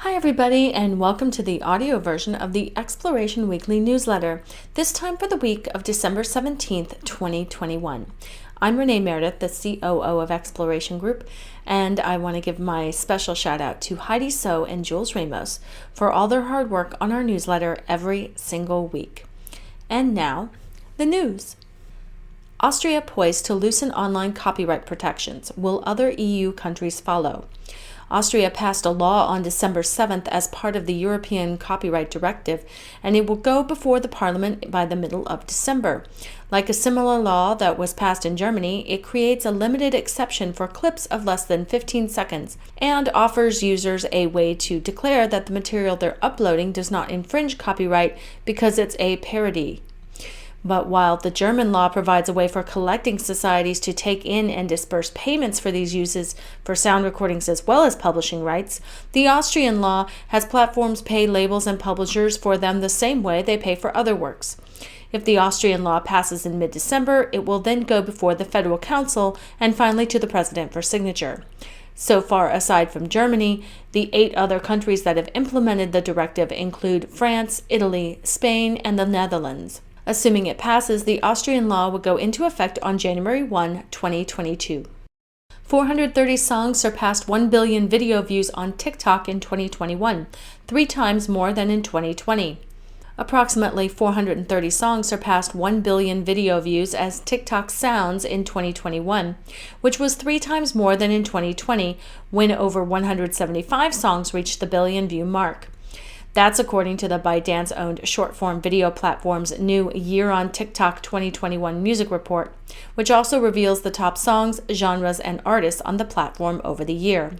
Hi everybody, and welcome to the audio version of the Exploration Weekly newsletter, this time for the week of December 17th, 2021. I'm Renee Meredith, the COO of Exploration Group, and I want to give my special shout out to Heidi So and Jules Ramos for all their hard work on our newsletter every single week. And now, the news. Austria poised to loosen online copyright protections. Will other EU countries follow? Austria passed a law on December 7th as part of the European Copyright Directive, and it will go before the Parliament by the middle of December. Like a similar law that was passed in Germany, it creates a limited exception for clips of less than 15 seconds and offers users a way to declare that the material they're uploading does not infringe copyright because it's a parody. But while the German law provides a way for collecting societies to take in and disperse payments for these uses for sound recordings as well as publishing rights, the Austrian law has platforms pay labels and publishers for them the same way they pay for other works. If the Austrian law passes in mid-December, it will then go before the Federal Council and finally to the President for signature. So far, aside from Germany, the 8 other countries that have implemented the directive include France, Italy, Spain, and the Netherlands. Assuming it passes, the Austrian law will go into effect on January 1, 2022. 430 songs surpassed 1 billion video views on TikTok in 2021, 3 times more than in 2020. Approximately 430 songs surpassed 1 billion video views as TikTok sounds in 2021, which was 3 times more than in 2020, when over 175 songs reached the billion view mark. That's according to the ByteDance-owned short-form video platform's new Year on TikTok 2021 music report, which also reveals the top songs, genres, and artists on the platform over the year.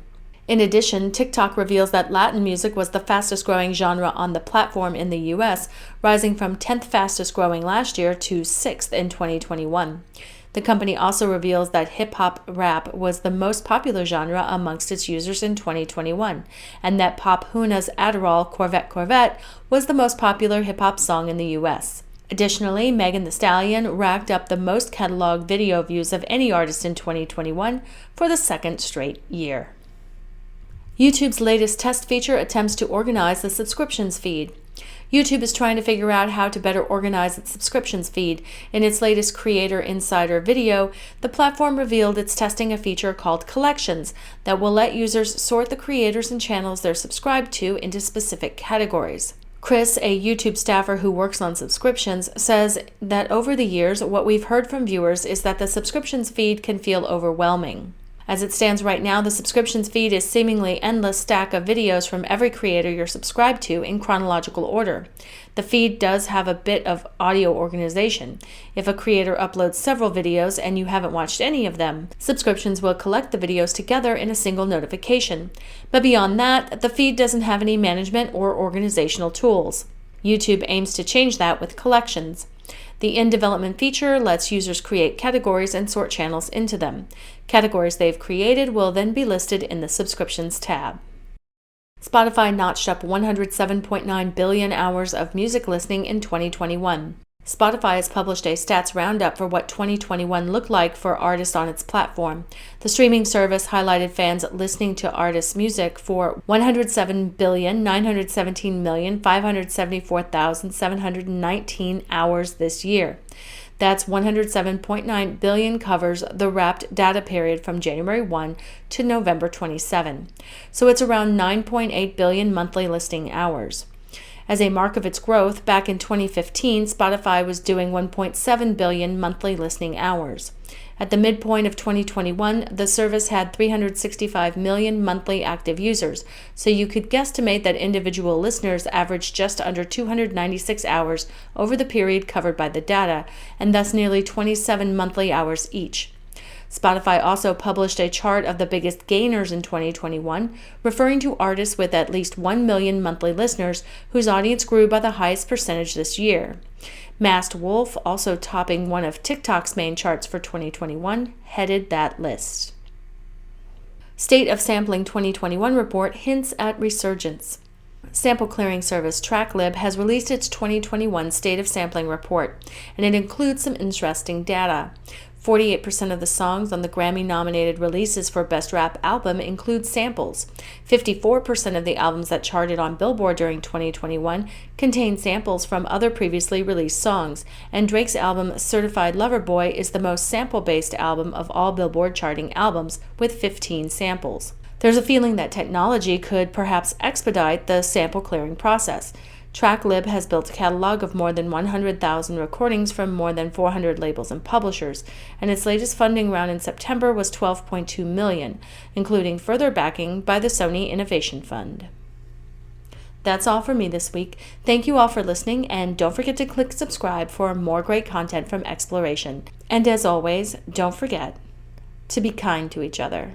In addition, TikTok reveals that Latin music was the fastest-growing genre on the platform in the U.S., rising from 10th fastest-growing last year to 6th in 2021. The company also reveals that hip-hop rap was the most popular genre amongst its users in 2021, and that Pop Huna's Adderall Corvette Corvette was the most popular hip-hop song in the U.S. Additionally, Megan Thee Stallion racked up the most catalog video views of any artist in 2021 for the second straight year. YouTube's latest test feature attempts to organize the subscriptions feed. YouTube is trying to figure out how to better organize its subscriptions feed. In its latest Creator Insider video, the platform revealed it's testing a feature called Collections that will let users sort the creators and channels they're subscribed to into specific categories. Chris, a YouTube staffer who works on subscriptions, says that over the years, what we've heard from viewers is that the subscriptions feed can feel overwhelming. As it stands right now, the subscriptions feed is seemingly endless stack of videos from every creator you're subscribed to in chronological order. The feed does have a bit of audio organization. If a creator uploads several videos and you haven't watched any of them, subscriptions will collect the videos together in a single notification. But beyond that, the feed doesn't have any management or organizational tools. YouTube aims to change that with Collections. The in-development feature lets users create categories and sort channels into them. Categories they've created will then be listed in the Subscriptions tab. Spotify notched up 107.9 billion hours of music listening in 2021. Spotify has published a stats roundup for what 2021 looked like for artists on its platform. The streaming service highlighted fans listening to artists' music for 107,917,574,719 hours this year. That's 107.9 billion covers the wrapped data period from January 1 to November 27. So it's around 9.8 billion monthly listening hours. As a mark of its growth, back in 2015, Spotify was doing 1.7 billion monthly listening hours. At the midpoint of 2021, the service had 365 million monthly active users, so you could guesstimate that individual listeners averaged just under 296 hours over the period covered by the data, and thus nearly 27 monthly hours each. Spotify also published a chart of the biggest gainers in 2021, referring to artists with at least 1 million monthly listeners whose audience grew by the highest percentage this year. Masked Wolf, also topping one of TikTok's main charts for 2021, headed that list. State of Sampling 2021 report hints at resurgence. Sample clearing service TrackLib has released its 2021 State of Sampling report, and it includes some interesting data. 48% of the songs on the Grammy-nominated releases for Best Rap Album include samples. 54% of the albums that charted on Billboard during 2021 contain samples from other previously released songs, and Drake's album Certified Lover Boy is the most sample-based album of all Billboard charting albums, with 15 samples. There's a feeling that technology could perhaps expedite the sample clearing process. TrackLib has built a catalog of more than 100,000 recordings from more than 400 labels and publishers, and its latest funding round in September was $12.2 million, including further backing by the Sony Innovation Fund. That's all for me this week. Thank you all for listening, and don't forget to click subscribe for more great content from Exploration. And as always, don't forget to be kind to each other.